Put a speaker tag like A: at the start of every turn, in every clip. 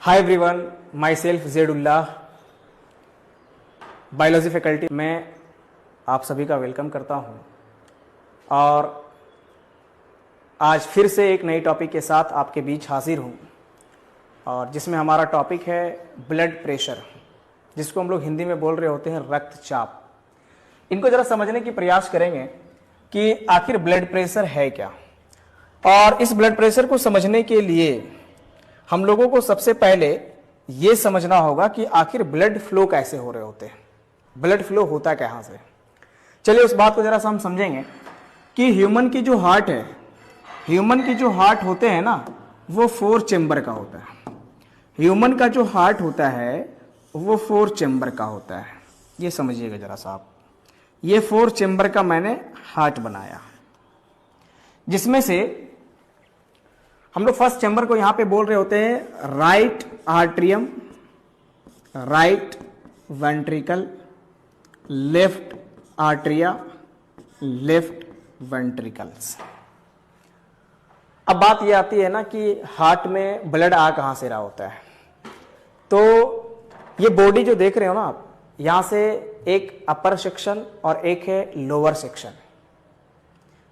A: हाय everyone, myself Jedullah, biology faculty में आप सभी का वेलकम करता हूं। और आज फिर से एक नई टॉपिक के साथ आपके बीच हाजिर हूं, और जिसमें हमारा टॉपिक है ब्लड प्रेशर, जिसको हम लोग हिंदी में बोल रहे होते हैं रक्तचाप। इनको ज़रा समझने की प्रयास करेंगे कि आखिर ब्लड प्रेशर है क्या। और इस ब्लड प्रेशर को समझने के लिए हम लोगों को सबसे पहले ये समझना होगा कि आखिर ब्लड फ्लो कैसे हो रहे होते हैं, ब्लड फ्लो होता कहाँ से। चलिए उस बात को जरा सा हम समझेंगे कि ह्यूमन की जो हार्ट है, ह्यूमन की जो हार्ट होते हैं ना, वो 4 चेंबर का होता है। ह्यूमन का जो हार्ट होता है वो 4 चेंबर का होता है। ये समझिएगा जरा सा आप, ये 4 चेंबर का मैंने हार्ट बनाया, जिसमें से हम लोग फर्स्ट चैम्बर को यहां पे बोल रहे होते हैं right atrium, right ventricle, left atria, left ventricles. अब बात ये आती है ना कि हार्ट में ब्लड आ कहां से रहा होता है। तो ये बॉडी जो देख रहे हो ना आप, यहां से एक अपर सेक्शन और एक है लोअर सेक्शन।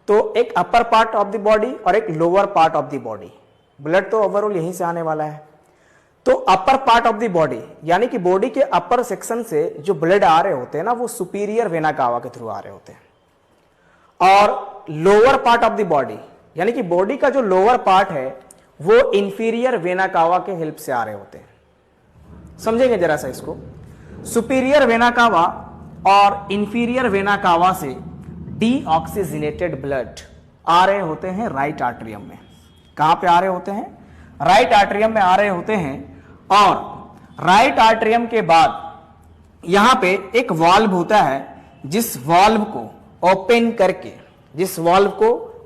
A: तो एक upper part of the body और एक lower part of the body. Blood तो ओवरऑल यहीं से आने वाला है। तो upper part of the body यानी कि बॉडी के अपर सेक्शन से जो ब्लड आ रहे होते हैं ना, वो सुपीरियर वेना कावा के थ्रू आ रहे होते हैं। और lower part of the body यानी कि बॉडी का जो लोअर पार्ट है वो इंफीरियर वेना कावा के हेल्प से आ रहे होते हैं। समझेंगे जरा सा इसको। सुपीरियर वेना कावा और इंफीरियर वेना कावा से डीऑक्सीजनेटेड ब्लड आ रहे होते हैं राइट आर्ट्रियम में। कहां पे आ रहे होते हैं? राइट आर्ट्रियम में आ रहे होते हैं। और राइट आर्ट्रियम के बाद यहां पे एक वाल्व होता है, जिस वाल्व को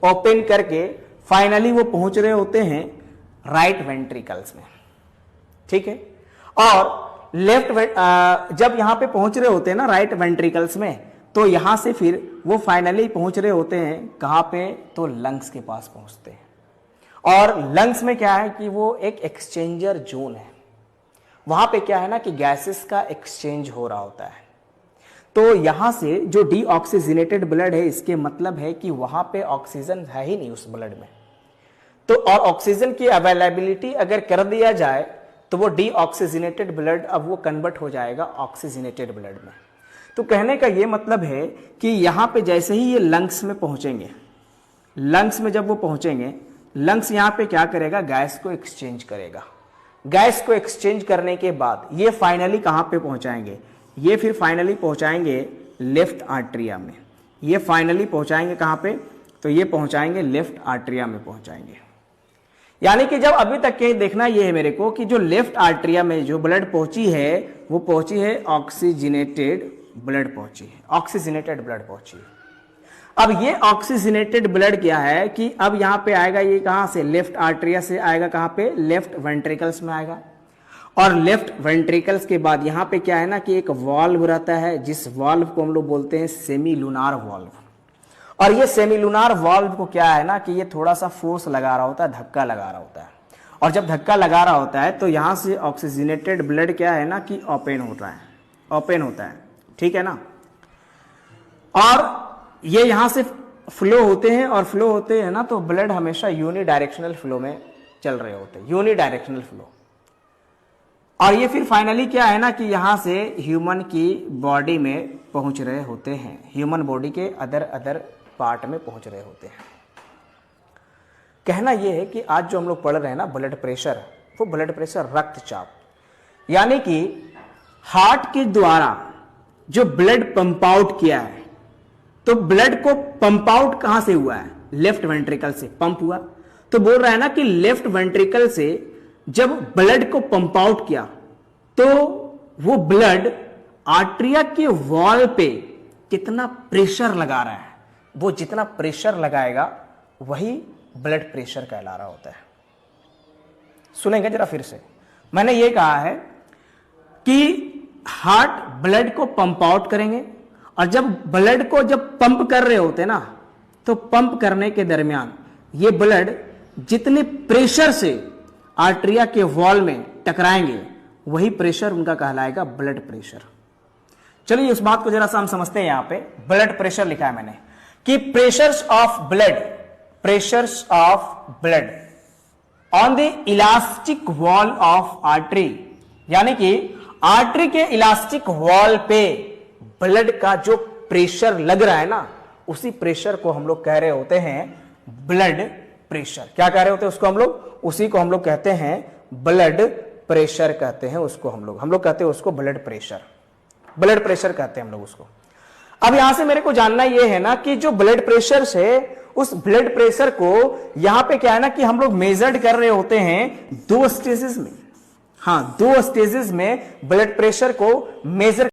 A: ओपन करके फाइनली वो पहुंच रहे होते हैं राइट वेंट्रिकल्स में। ठीक है। और जब यहां पे पहुंच रहे होते हैं ना राइट वेंट्रिकल्स में, तो यहां से फिर वो फाइनली पहुंच रहे होते हैं कहां पे? तो लंग्स के पास पहुंचते हैं। और लंग्स में क्या है कि वो एक एक्सचेंजर जोन है। वहां पे क्या है ना कि गैसेस का एक्सचेंज हो रहा होता है। तो यहां से जो डीऑक्सीजनेटेड ब्लड है, इसके मतलब है कि वहां पे ऑक्सीजन है ही नहीं उस ब्लड में। तो और ऑक्सीजन की अवेलेबिलिटी अगर कर दिया जाए तो वो डीऑक्सीजनेटेड ब्लड अब वो कन्वर्ट हो जाएगा ऑक्सीजनेटेड ब्लड में। तो कहने का ये मतलब है कि यहां पे जैसे ही ये लंग्स में पहुंचेंगे, लंग्स में जब वो पहुंचेंगे, लंग्स यहां पे क्या करेगा? गैस को एक्सचेंज करेगा। गैस को एक्सचेंज करने के बाद ये फाइनली कहां पे पहुंचाएंगे? ये फिर फाइनली पहुंचाएंगे लेफ्ट आर्ट्रिया में। ये फाइनली पहुंचाएंगे कहां पे? तो ये पहुंचाएंगे लेफ्ट आर्ट्रिया में पहुंचाएंगे। यानी कि जब अभी तक के देखना ये है मेरे को कि जो लेफ्ट आर्ट्रिया में जो ब्लड पहुंची है, वो पहुंची है ऑक्सीजनेटेड ब्लड पहुंची है, ऑक्सीजनेटेड ब्लड पहुंची है। अब ये ऑक्सीजनेटेड ब्लड क्या है कि अब यहां पे आएगा, ये कहां से? लेफ्ट आर्ट्रिया से आएगा। कहां पे? लेफ्ट वेंट्रिकल्स में आएगा। और लेफ्ट वेंट्रिकल्स के बाद यहां पे क्या है ना कि एक वाल्व रहता है, जिस वाल्व को हम लोग बोलते हैं सेमीलुनार वाल्व। और ये सेमीलुनार वाल्व को क्या है ना कि ये थोड़ा सा फोर्स लगा रहा होता है, धक्का लगा रहा होता है। और जब धक्का लगा रहा होता है तो यहां से ऑक्सीजनेटेड ब्लड क्या है ना कि ओपन होता है, ओपन होता है। ठीक है ना। और ये यहां से फ्लो होते हैं, और फ्लो होते हैं ना तो ब्लड हमेशा यूनिडायरेक्शनल फ्लो में चल रहे होते हैं, यूनिडायरेक्शनल फ्लो। और ये फिर फाइनली क्या है ना कि यहां से ह्यूमन की बॉडी में पहुंच रहे होते हैं, ह्यूमन बॉडी के अदर पार्ट में पहुंच रहे होते हैं। कहना यह है कि आज जो हम लोग पढ़ रहे हैं ना ब्लड प्रेशर, वो ब्लड प्रेशर रक्तचाप, यानी कि हार्ट के द्वारा जो ब्लड पंप आउट किया है, तो ब्लड को पंप आउट कहां से हुआ है? लेफ्ट वेंट्रिकल से पंप हुआ। तो बोल रहा है ना कि लेफ्ट वेंट्रिकल से जब ब्लड को पंप आउट किया तो वो ब्लड आर्ट्रिया के वॉल पे कितना प्रेशर लगा रहा है, वो जितना प्रेशर लगाएगा वही ब्लड प्रेशर कहला रहा होता है। सुनेंगे जरा फिर से। मैंने ये कहा है कि हार्ट ब्लड को पंप आउट करेंगे, और जब ब्लड को जब पंप कर रहे होते ना, तो पंप करने के दरमियान ये ब्लड जितने प्रेशर से आर्ट्रिया के वॉल में टकराएंगे वही प्रेशर उनका कहलाएगा ब्लड प्रेशर। चलिए इस बात को जरा सा हम समझते हैं। यहां पे ब्लड प्रेशर लिखा है मैंने कि pressures of blood on the elastic wall of artery, यानी कि आर्टरी के इलास्टिक वॉल पे ब्लड का जो प्रेशर लग रहा है ना, उसी प्रेशर को हम लोग कह रहे होते हैं ब्लड प्रेशर। क्या कह रहे होते हैं उसको हम लोग? उसी को हम लोग कहते हैं ब्लड प्रेशर कहते हैं उसको हम लोग कहते हैं उसको ब्लड प्रेशर कहते हैं हम लोग उसको। अब यहां से मेरे को जानना यह है ना कि जो ब्लड प्रेशर से, उस ब्लड प्रेशर को यहां पे क्या है ना कि हम लोग मेजर्ड कर रहे होते हैं 2 स्टेजेस में। हाँ, 2 स्टेजेस में ब्लड प्रेशर को मेजर